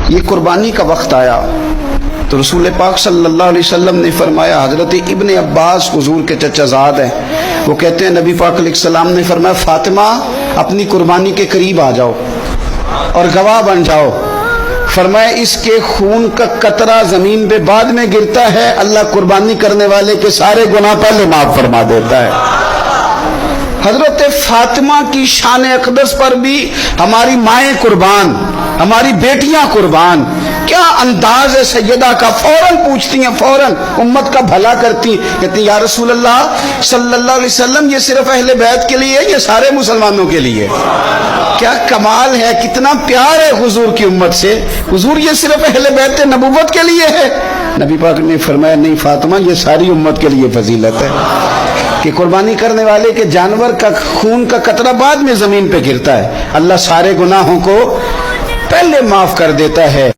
یہ قربانی کا وقت آیا تو رسول پاک صلی اللہ علیہ وسلم نے فرمایا، حضرت ابن عباس حضور کے چچا زاد ہیں، وہ کہتے ہیں نبی پاک علیہ السلام نے فرمایا فاطمہ اپنی قربانی کے قریب آ جاؤ اور گواہ بن جاؤ۔ فرمایا اس کے خون کا قطرہ زمین پہ بعد میں گرتا ہے، اللہ قربانی کرنے والے کے سارے گناہ پہلے معاف فرما دیتا ہے۔ حضرت فاطمہ کی شان اقدس پر بھی ہماری مائیں قربان، ہماری بیٹیاں قربان، کیا انداز ہے سیدہ کا، فوراً پوچھتی ہیں، فوراً امت کا بھلا کرتی، کہتی یا رسول اللہ صلی اللہ علیہ وسلم یہ صرف اہل بیت کے لیے یہ سارے مسلمانوں کے لیے؟ کیا کمال ہے، کتنا پیار ہے حضور کی امت سے۔ حضور یہ صرف اہل بیت نبوت کے لیے ہے؟ نبی پاک نے فرمایا نہیں فاطمہ یہ ساری امت کے لیے فضیلت ہے کہ قربانی کرنے والے کے جانور کا خون کا قطرہ بعد میں زمین پہ گرتا ہے، اللہ سارے گناہوں کو پہلے معاف کر دیتا ہے۔